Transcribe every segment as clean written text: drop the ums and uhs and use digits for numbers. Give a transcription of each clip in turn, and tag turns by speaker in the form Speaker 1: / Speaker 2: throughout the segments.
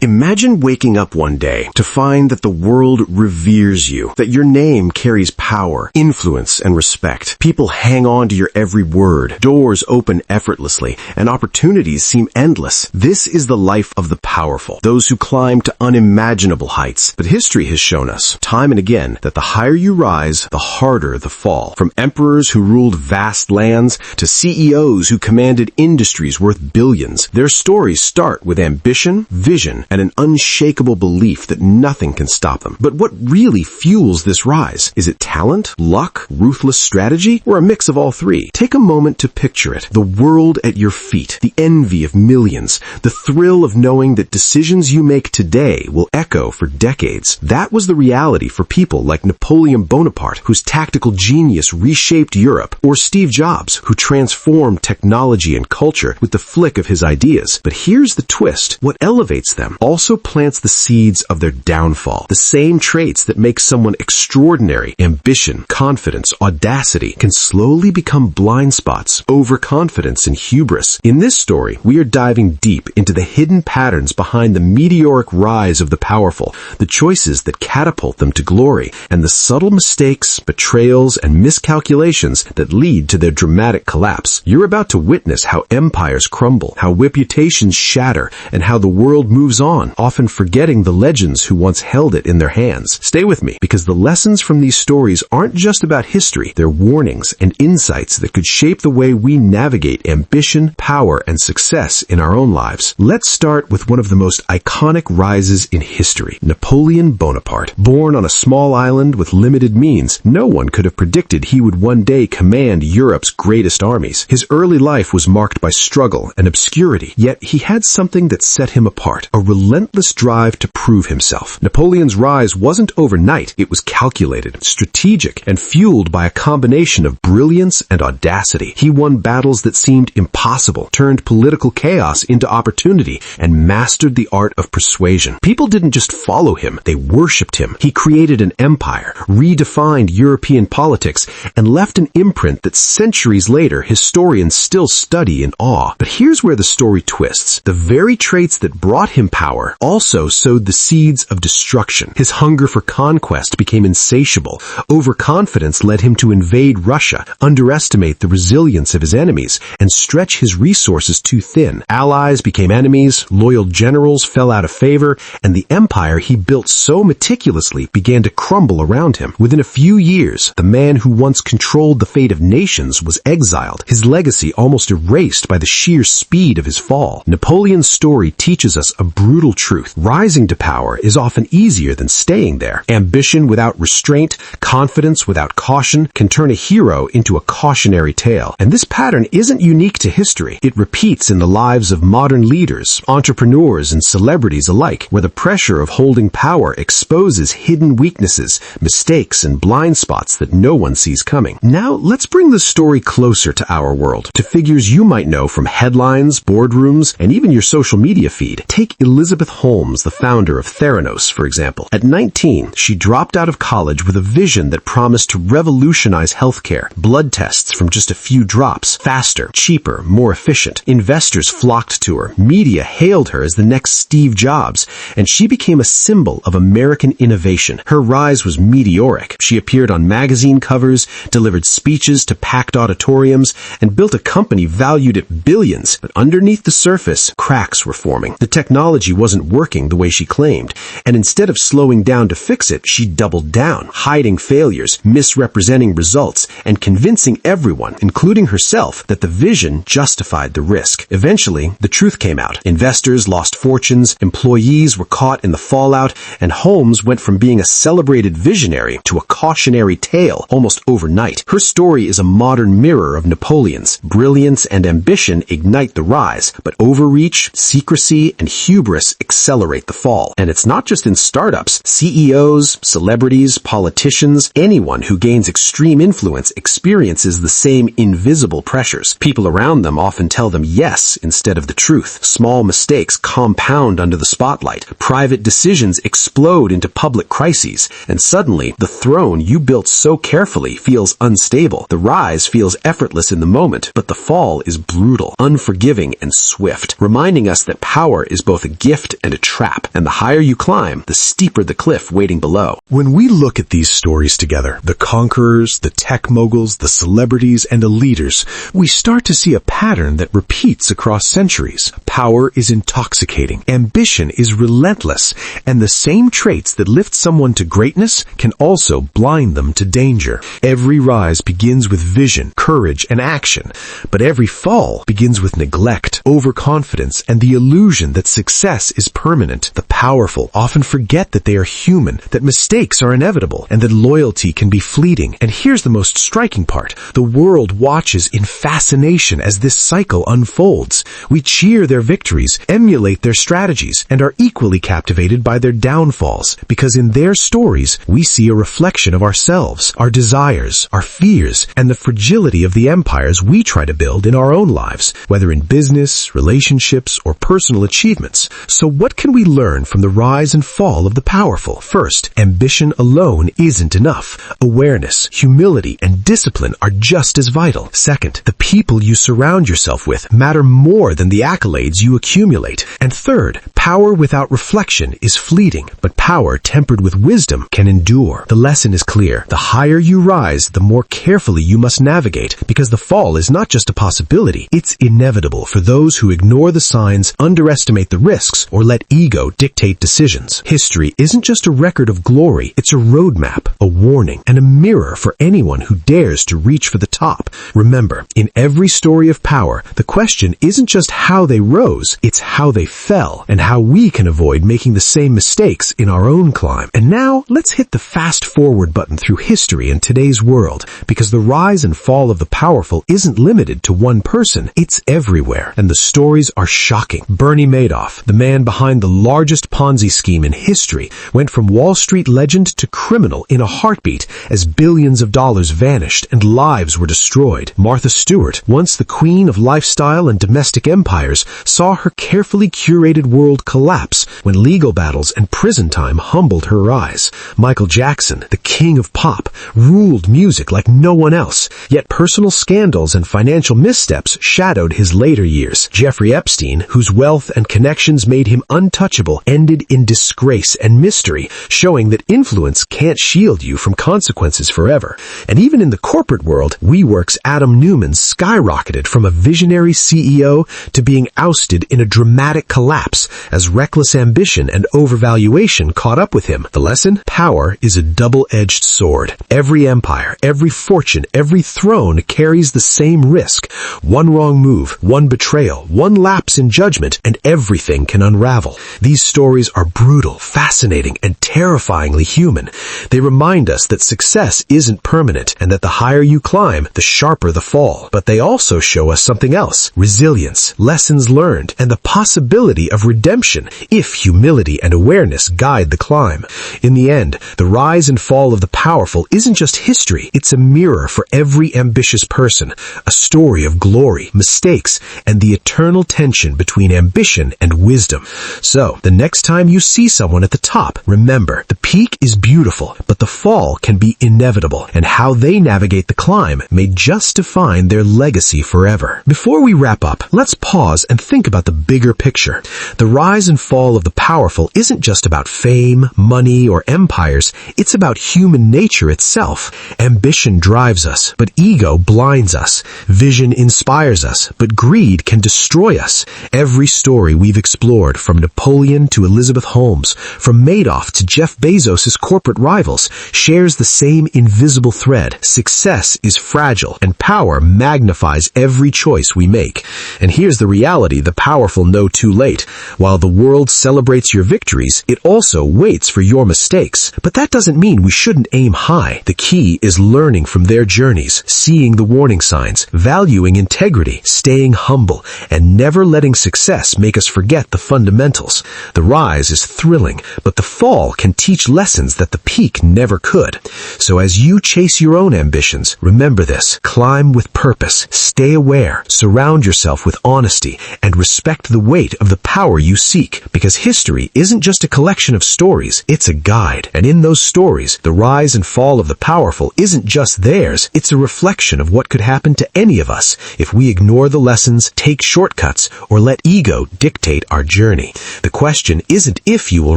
Speaker 1: Imagine waking up one day to find that the world reveres you, that your name carries power, influence, and respect. People hang on to your every word, doors open effortlessly, and opportunities seem endless. This is the life of the powerful, those who climb to unimaginable heights. But history has shown us, time and again, that the higher you rise, the harder the fall. From emperors who ruled vast lands to CEOs who commanded industries worth billions, their stories start with ambition, vision, and an unshakable belief that nothing can stop them. But what really fuels this rise? Is it talent, luck, ruthless strategy, or a mix of all three? Take a moment to picture it. The world at your feet, the envy of millions, the thrill of knowing that decisions you make today will echo for decades. That was the reality for people like Napoleon Bonaparte, whose tactical genius reshaped Europe, or Steve Jobs, who transformed technology and culture with the flick of his ideas. But here's the twist. What elevates them also plants the seeds of their downfall. The same traits that make someone extraordinary, ambition, confidence, audacity, can slowly become blind spots, overconfidence, and hubris. In this story, we are diving deep into the hidden patterns behind the meteoric rise of the powerful, the choices that catapult them to glory, and the subtle mistakes, betrayals, and miscalculations that lead to their dramatic collapse. You're about to witness how empires crumble, how reputations shatter, and how the world moves on, often forgetting the legends who once held it in their hands. Stay with me, because the lessons from these stories aren't just about history. They're warnings and insights that could shape the way we navigate ambition, power, and success in our own lives. Let's start with one of the most iconic rises in history, Napoleon Bonaparte. Born on a small island with limited means, no one could have predicted he would one day command Europe's greatest armies. His early life was marked by struggle and obscurity, yet he had something that set him apart, a relentless drive to prove himself. Napoleon's rise wasn't overnight. It was calculated, strategic, and fueled by a combination of brilliance and audacity. He won battles that seemed impossible, turned political chaos into opportunity, and mastered the art of persuasion. People didn't just follow him, they worshipped him. He created an empire, redefined European politics, and left an imprint that centuries later historians still study in awe. But here's where the story twists. The very traits that brought him power also sowed the seeds of destruction. His hunger for conquest became insatiable. Overconfidence led him to invade Russia, underestimate the resilience of his enemies, and stretch his resources too thin. Allies became enemies, loyal generals fell out of favor, and the empire he built so meticulously began to crumble around him. Within a few years, the man who once controlled the fate of nations was exiled, his legacy almost erased by the sheer speed of his fall. Napoleon's story teaches us a brutal truth. Rising to power is often easier than staying there. Ambition without restraint, confidence without caution, can turn a hero into a cautionary tale. And this pattern isn't unique to history. It repeats in the lives of modern leaders, entrepreneurs, and celebrities alike, where the pressure of holding power exposes hidden weaknesses, mistakes, and blind spots that no one sees coming. Now, let's bring the story closer to our world, to figures you might know from headlines, boardrooms, and even your social media feed. Take Elizabeth Holmes, the founder of Theranos, for example. At 19, she dropped out of college with a vision that promised to revolutionize healthcare. Blood tests from just a few drops, faster, cheaper, more efficient. Investors flocked to her. Media hailed her as the next Steve Jobs, and she became a symbol of American innovation. Her rise was meteoric. She appeared on magazine covers, delivered speeches to packed auditoriums, and built a company valued at billions. But underneath the surface, cracks were forming. The technology wasn't working the way she claimed, and instead of slowing down to fix it, she doubled down, hiding failures, misrepresenting results, and convincing everyone, including herself, that the vision justified the risk. Eventually, the truth came out. Investors lost fortunes, employees were caught in the fallout, and Holmes went from being a celebrated visionary to a cautionary tale almost overnight. Her story is a modern mirror of Napoleon's. Brilliance and ambition ignite the rise, but overreach, secrecy, and hubris accelerate the fall. And it's not just in startups. CEOs, celebrities, politicians, anyone who gains extreme influence experiences the same invisible pressures. People around them often tell them yes instead of the truth. Small mistakes compound under the spotlight. Private decisions explode into public crises, and suddenly the throne you built so carefully feels unstable. The rise feels effortless in the moment, but the fall is brutal, unforgiving, and swift, reminding us that power is both a gift
Speaker 2: gift and a trap, and the higher you climb, the steeper the cliff waiting below.
Speaker 1: When we look at these stories together, the conquerors, the tech moguls, the celebrities, and the leaders, we start to see a pattern that repeats across centuries. Power is intoxicating, ambition is relentless, and the same traits that lift someone to greatness can also blind them to danger. Every rise begins with vision, courage, and action, but every fall begins with neglect, overconfidence, and the illusion that success is permanent. The powerful often forget that they are human, that mistakes are inevitable, and that loyalty can be fleeting. And here's the most striking part. The world watches in fascination as this cycle unfolds. We cheer their victories, emulate their strategies, and are equally captivated by their downfalls, because in their stories, we see a reflection of ourselves, our desires, our fears, and the fragility of the empires we try to build in our own lives, whether in business, relationships, or personal achievements. So what can we learn from the rise and fall of the powerful? First, ambition alone isn't enough. Awareness, humility, and discipline are just as vital. Second, the people you surround yourself with matter more than the accolades you accumulate. And third, power without reflection is fleeting, but power tempered with wisdom can endure. The lesson is clear. The higher you rise, the more carefully you must navigate, because the fall is not just a possibility, it's inevitable for those who ignore the signs, underestimate the risks, or let ego dictate decisions. History isn't just a record of glory, it's a roadmap, a warning, and a mirror for anyone who dares to reach for the top. Remember, in every story of power, the question isn't just how they rose, it's how they fell, and how we can avoid making the same mistakes in our own climb. And now, let's hit the fast forward button through history in today's world, because the rise and fall of the powerful isn't limited to one person, it's everywhere, and the stories are shocking. Bernie Madoff, the man behind the largest Ponzi scheme in history, went from Wall Street legend to criminal in a heartbeat as billions of dollars vanished and lives were destroyed. Martha Stewart, once the queen of lifestyle and domestic empires, saw her carefully curated world collapse when legal battles and prison time humbled her rise. Michael Jackson, the king of pop, ruled music like no one else, yet personal scandals and financial missteps shadowed his later years. Jeffrey Epstein, whose wealth and connections made him untouchable, ended in disgrace and mystery, showing that influence can't shield you from consequences forever. And even in the corporate world, WeWork's Adam Newman skyrocketed from a visionary CEO to being ousted in a dramatic collapse as reckless ambition and overvaluation caught up with him. The lesson? Power is a double-edged sword. Every empire, every fortune, every throne carries the same risk. One wrong move, one betrayal, one lapse in judgment, and everything can unravel. These stories are brutal, fascinating, and terrifyingly human. They remind us that success isn't permanent, and that the higher you climb, the sharper the fall. But they also show us something else: resilience, lessons learned, and the possibility of redemption if humility and awareness guide the climb. In the end, the rise and fall of the powerful isn't just history, it's a mirror for every ambitious person, a story of glory, mistakes, and the eternal tension between ambition and wisdom. So, the next time you see someone at the top, remember, the peak is beautiful, but the fall can be inevitable, and how they navigate the climb may just define their legacy forever. Before we wrap up, let's pause and think about the bigger picture. The rise and fall of the powerful isn't just about fame, money, or empires, it's about human nature itself. Ambition drives us, but ego blinds us. Vision inspires us, but greed can destroy us. Every story we've explored, from Napoleon to Elizabeth Holmes, from Madoff to Jeff Bezos' corporate rivals, shares the same invisible thread. Success is fragile, and power magnifies every choice we make. And here's the reality the powerful know too late. While the world celebrates your victories, it also waits for your mistakes. But that doesn't mean we shouldn't aim high. The key is learning from their journeys, seeing the warning signs, valuing integrity, staying humble, and never letting success make us forget the fundamentals. The rise is thrilling, but the fall can teach lessons that the peak never could. So as you chase your own ambitions, remember this: climb with purpose, stay aware, surround yourself with honesty, and respect the weight of the power you seek, because history isn't just a collection of stories, it's a guide. And in those stories, the rise and fall of the powerful isn't just theirs, it's a reflection of what could happen to any of us if we ignore the lessons, take shortcuts, or let ego dictate our journey.
Speaker 2: journey. The question isn't if you will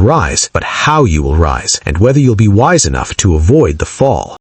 Speaker 2: rise, but how you will rise, and whether you'll be wise enough to avoid the fall.